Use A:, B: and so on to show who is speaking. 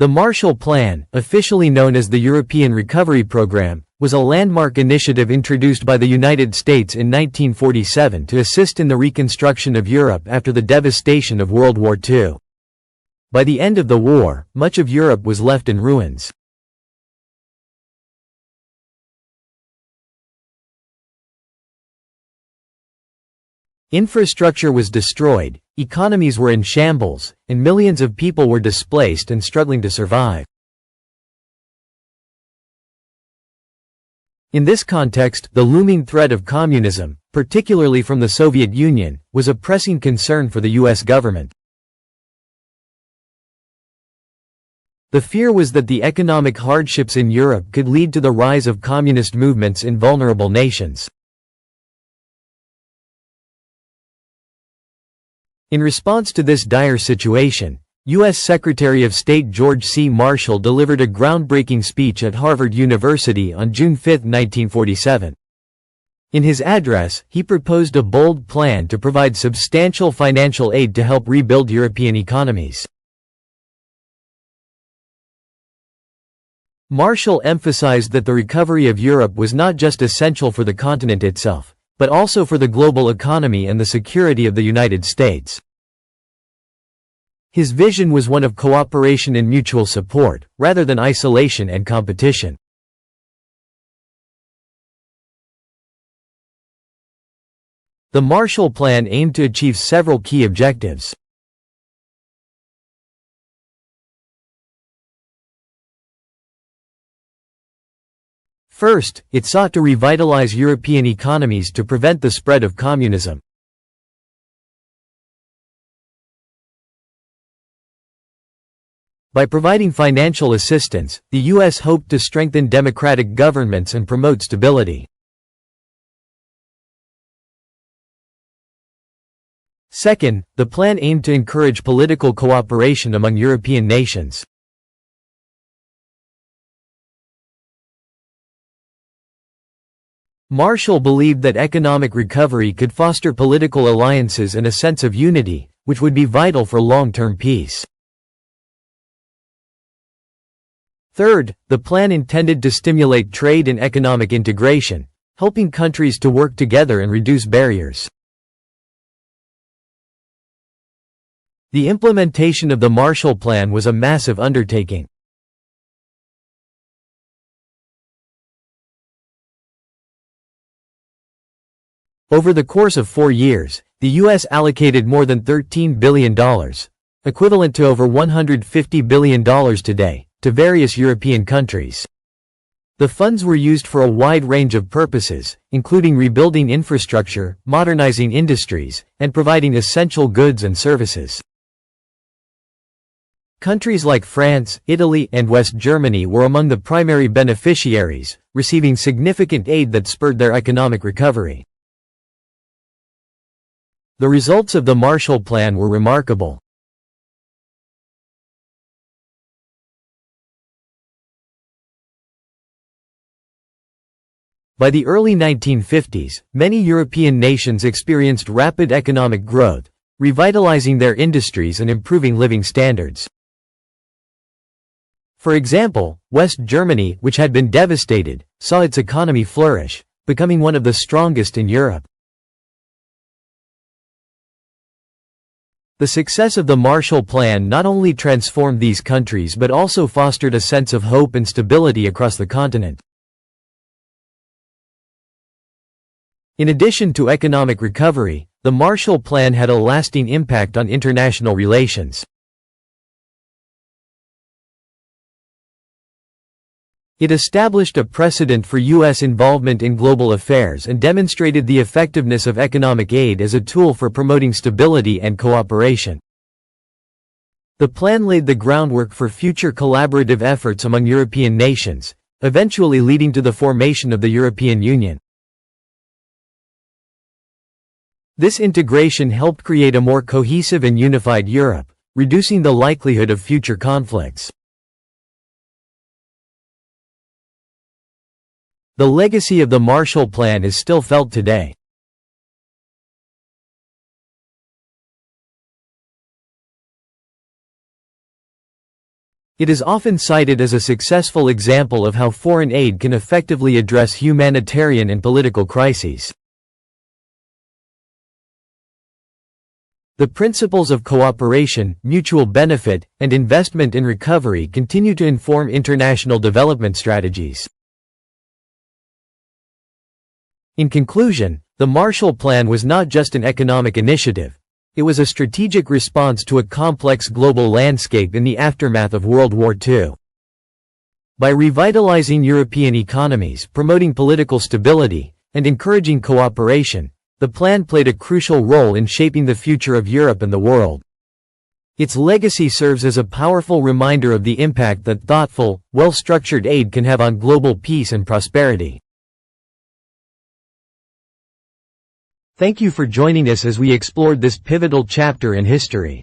A: The Marshall Plan, officially known as the European Recovery Program, was a landmark initiative introduced by the United States in 1947 to assist in the reconstruction of Europe after the devastation of World War II. By the end of the war, much of Europe was left in ruins. Infrastructure was destroyed, economies were in shambles, and millions of people were displaced and struggling to survive. In this context, the looming threat of communism, particularly from the Soviet Union, was a pressing concern for the U.S. government. The fear was that the economic hardships in Europe could lead to the rise of communist movements in vulnerable nations. In response to this dire situation, U.S. Secretary of State George C. Marshall delivered a groundbreaking speech at Harvard University on June 5, 1947. In his address, he proposed a bold plan to provide substantial financial aid to help rebuild European economies. Marshall emphasized that the recovery of Europe was not just essential for the continent itself, but also for the global economy and the security of the United States. His vision was one of cooperation and mutual support, rather than isolation and competition. The Marshall Plan aimed to achieve several key objectives. First, it sought to revitalize European economies to prevent the spread of communism. By providing financial assistance, the U.S. hoped to strengthen democratic governments and promote stability. Second, the plan aimed to encourage political cooperation among European nations. Marshall believed that economic recovery could foster political alliances and a sense of unity, which would be vital for long-term peace. Third, the plan intended to stimulate trade and economic integration, helping countries to work together and reduce barriers. The implementation of the Marshall Plan was a massive undertaking. Over the course of 4 years, the U.S. allocated more than $13 billion, equivalent to over $150 billion today, to various European countries. The funds were used for a wide range of purposes, including rebuilding infrastructure, modernizing industries, and providing essential goods and services. Countries like France, Italy, and West Germany were among the primary beneficiaries, receiving significant aid that spurred their economic recovery. The results of the Marshall Plan were remarkable. By the early 1950s, many European nations experienced rapid economic growth, revitalizing their industries and improving living standards. For example, West Germany, which had been devastated, saw its economy flourish, becoming one of the strongest in Europe. The success of the Marshall Plan not only transformed these countries but also fostered a sense of hope and stability across the continent. In addition to economic recovery, the Marshall Plan had a lasting impact on international relations. It established a precedent for U.S. involvement in global affairs and demonstrated the effectiveness of economic aid as a tool for promoting stability and cooperation. The plan laid the groundwork for future collaborative efforts among European nations, eventually leading to the formation of the European Union. This integration helped create a more cohesive and unified Europe, reducing the likelihood of future conflicts. The legacy of the Marshall Plan is still felt today. It is often cited as a successful example of how foreign aid can effectively address humanitarian and political crises. The principles of cooperation, mutual benefit, and investment in recovery continue to inform international development strategies. In conclusion, the Marshall Plan was not just an economic initiative. It was a strategic response to a complex global landscape in the aftermath of World War II. By revitalizing European economies, promoting political stability, and encouraging cooperation, the plan played a crucial role in shaping the future of Europe and the world. Its legacy serves as a powerful reminder of the impact that thoughtful, well-structured aid can have on global peace and prosperity. Thank you for joining us as we explored this pivotal chapter in history.